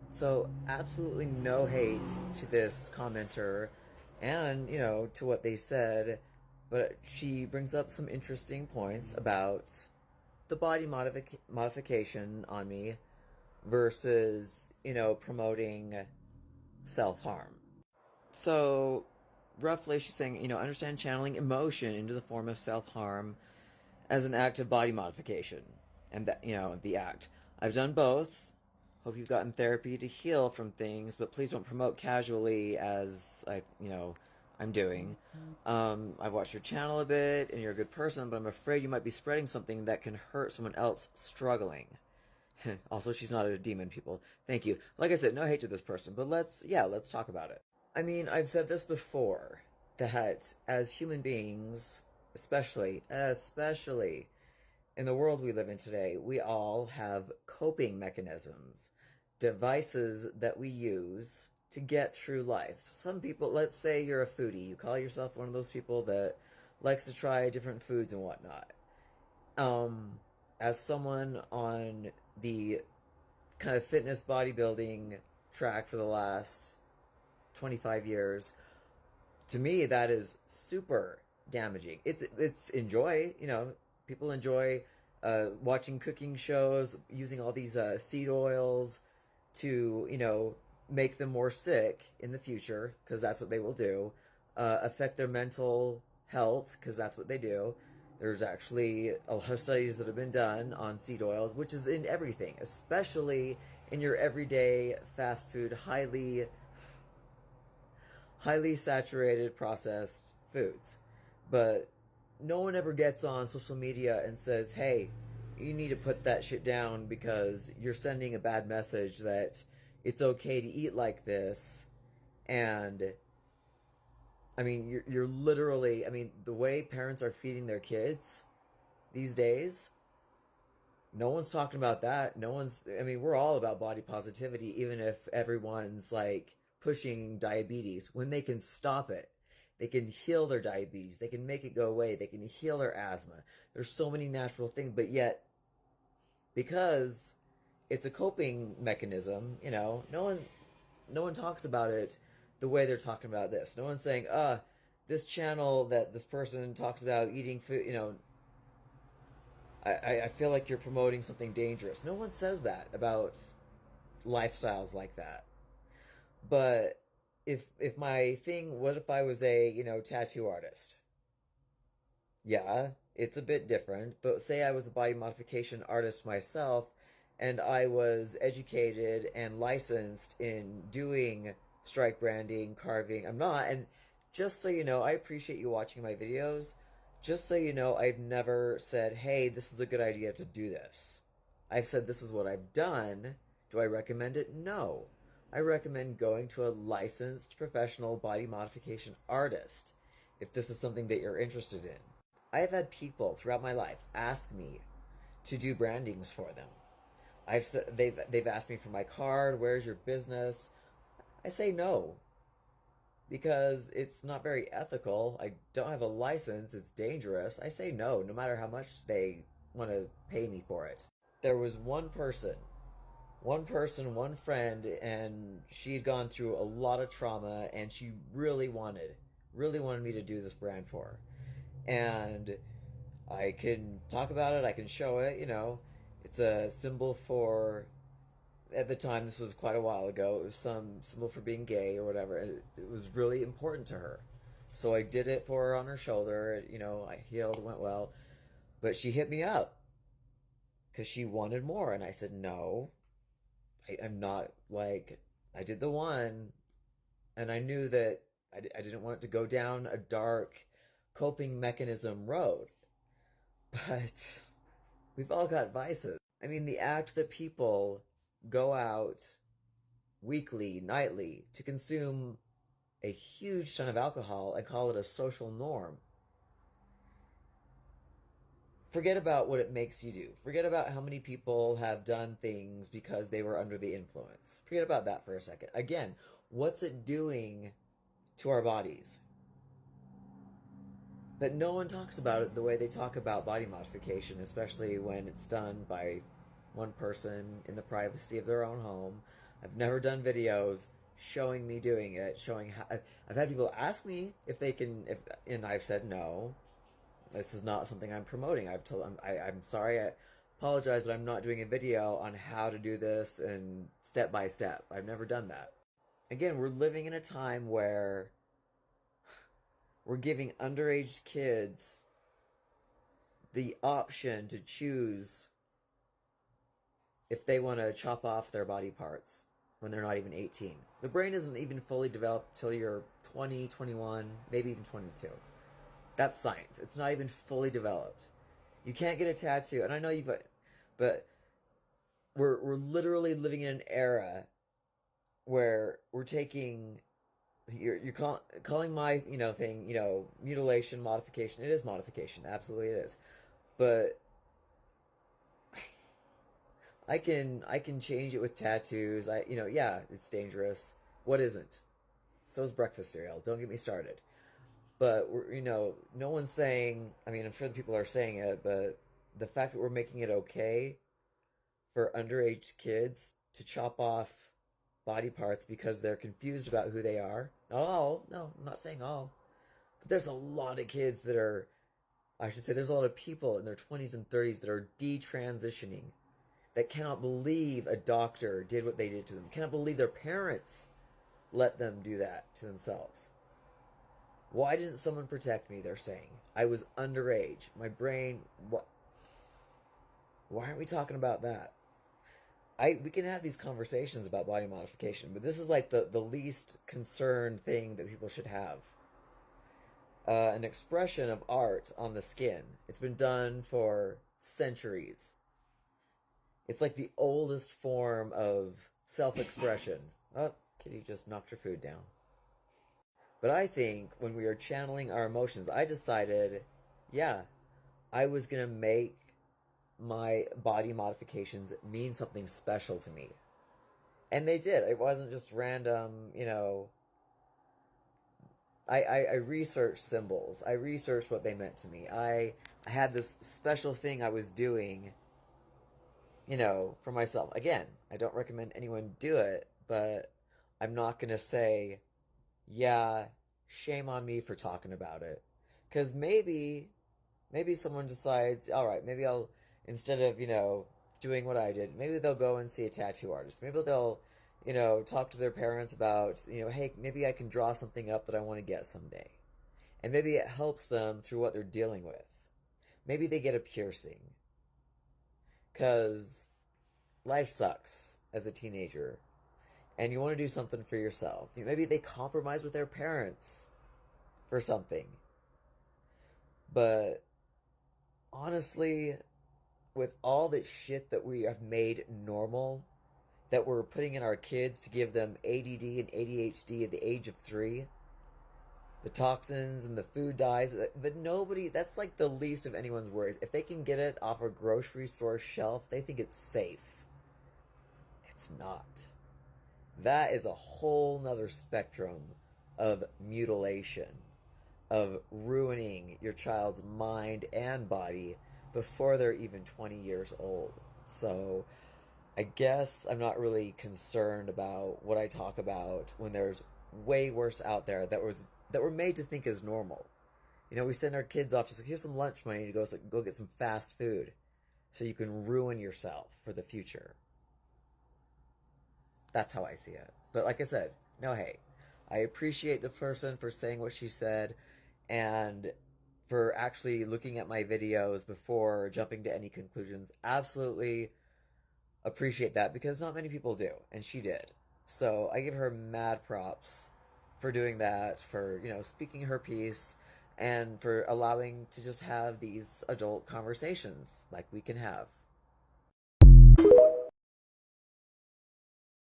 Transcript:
So, absolutely no hate to this commenter and, to what they said, but she brings up some interesting points about the body modification on me versus, promoting self harm. So, roughly, she's saying, understand channeling emotion into the form of self harm as an act of body modification. And that, the act. I've done both. Hope you've gotten therapy to heal from things, but please don't promote casually as I'm doing. I've watched your channel a bit, and you're a good person, but I'm afraid you might be spreading something that can hurt someone else struggling. Also, she's not a demon, people. Thank you. Like I said, no hate to this person, but let's talk about it. I mean, I've said this before, that as human beings, especially in the world we live in today, we all have coping mechanisms, devices that we use to get through life. Some people, let's say you're a foodie, you call yourself one of those people that likes to try different foods and whatnot. Um, as someone on the kind of fitness bodybuilding track for the last 25 years, to me that is super damaging. It's enjoy, people enjoy watching cooking shows, using all these seed oils to, make them more sick in the future, because that's what they will do, affect their mental health, because that's what they do. There's actually a lot of studies that have been done on seed oils, which is in everything, especially in your everyday fast food, highly saturated processed foods. But no one ever gets on social media and says, hey, you need to put that shit down because you're sending a bad message that it's okay to eat like this. And I mean, you're literally, I mean, the way parents are feeding their kids these days, no one's talking about that. I mean, we're all about body positivity, even if everyone's like pushing diabetes, when they can stop it. They can heal their diabetes. They can make it go away. They can heal their asthma. There's so many natural things, but yet, because it's a coping mechanism, no one talks about it the way they're talking about this. No one's saying, this channel that this person talks about eating food, I feel like you're promoting something dangerous. No one says that about lifestyles like that. But if my thing, what if I was a, tattoo artist? Yeah, it's a bit different, but say I was a body modification artist myself and I was educated and licensed in doing stripe branding, carving. I'm not, and just so you know, I appreciate you watching my videos. Just so you know, I've never said, hey, this is a good idea to do this. I've said this is what I've done. Do I recommend it? No. I recommend going to a licensed professional body modification artist if this is something that you're interested in. I have had people throughout my life ask me to do brandings for them. They've asked me for my card, where's your business? I say no because it's not very ethical. I don't have a license. It's dangerous. I say no, no matter how much they want to pay me for it. There was one friend, and she'd gone through a lot of trauma, and she really wanted me to do this brand for her. And I can talk about it, I can show it, it's a symbol for, at the time, this was quite a while ago, it was some symbol for being gay or whatever, and it was really important to her. So I did it for her on her shoulder, I healed, went well, but she hit me up because she wanted more, and I said, no, I'm not, like, I did the one, and I knew that I didn't want it to go down a dark coping mechanism road. But we've all got vices. I mean, the act that people go out weekly, nightly, to consume a huge ton of alcohol and call it a social norm. Forget about what it makes you do. Forget about how many people have done things because they were under the influence. Forget about that for a second. Again, what's it doing to our bodies? But no one talks about it the way they talk about body modification, especially when it's done by one person in the privacy of their own home, I've never done videos showing me doing it, showing how. I've had people ask me if they can, and I've said no. This is not something I'm promoting. I've told them I'm sorry. I apologize, but I'm not doing a video on how to do this and step by step. I've never done that. Again, we're living in a time where we're giving underage kids the option to choose if they want to chop off their body parts when they're not even 18. The brain isn't even fully developed till you're 20, 21, maybe even 22. That's science. It's not even fully developed. You can't get a tattoo, and I know but we're literally living in an era where we're taking you're calling my thing mutilation, modification. It is modification, absolutely it is, but I can change it with tattoos. Yeah, it's dangerous. What isn't? So is breakfast cereal. Don't get me started. But no one's saying. I mean, I'm sure the people are saying it, but the fact that we're making it okay for underage kids to chop off body parts because they're confused about who they are. Not all. No, I'm not saying all. But there's a lot of kids that are. I should say there's a lot of people in their 20s and 30s that are detransitioning, that cannot believe a doctor did what they did to them, cannot believe their parents let them do that to themselves. Why didn't someone protect me, they're saying? I was underage. My brain, what? Why aren't we talking about that? We can have these conversations about body modification, but this is like the least concerned thing that people should have. An expression of art on the skin. It's been done for centuries. It's like the oldest form of self-expression. Oh, Kitty just knocked her food down. But I think when we are channeling our emotions, I decided, yeah, I was going to make my body modifications mean something special to me. And they did. It wasn't just random, I researched symbols. I researched what they meant to me. I had this special thing I was doing, for myself. Again, I don't recommend anyone do it, but I'm not going to say, yeah, shame on me for talking about it. Because maybe someone decides, all right, maybe I'll, instead of, doing what I did, maybe they'll go and see a tattoo artist. Maybe they'll, talk to their parents about, hey, maybe I can draw something up that I want to get someday. And maybe it helps them through what they're dealing with. Maybe they get a piercing. Because life sucks as a teenager. And you want to do something for yourself. Maybe they compromise with their parents for something. But honestly, with all the shit that we have made normal, that we're putting in our kids to give them ADD and ADHD at the age of 3, the toxins and the food dyes, but nobody, that's like the least of anyone's worries. If they can get it off a grocery store shelf, they think it's safe. It's not. That is a whole nother spectrum of mutilation, of ruining your child's mind and body before they're even 20 years old. So I guess I'm not really concerned about what I talk about when there's way worse out there that were made to think is normal. We send our kids off, just like, here's some lunch money to go get some fast food so you can ruin yourself for the future. That's how I see it. But like I said, no hate. I appreciate the person for saying what she said and for actually looking at my videos before jumping to any conclusions. Absolutely appreciate that, because not many people do, and she did. So I give her mad props for doing that, for, speaking her piece, and for allowing to just have these adult conversations like we can have.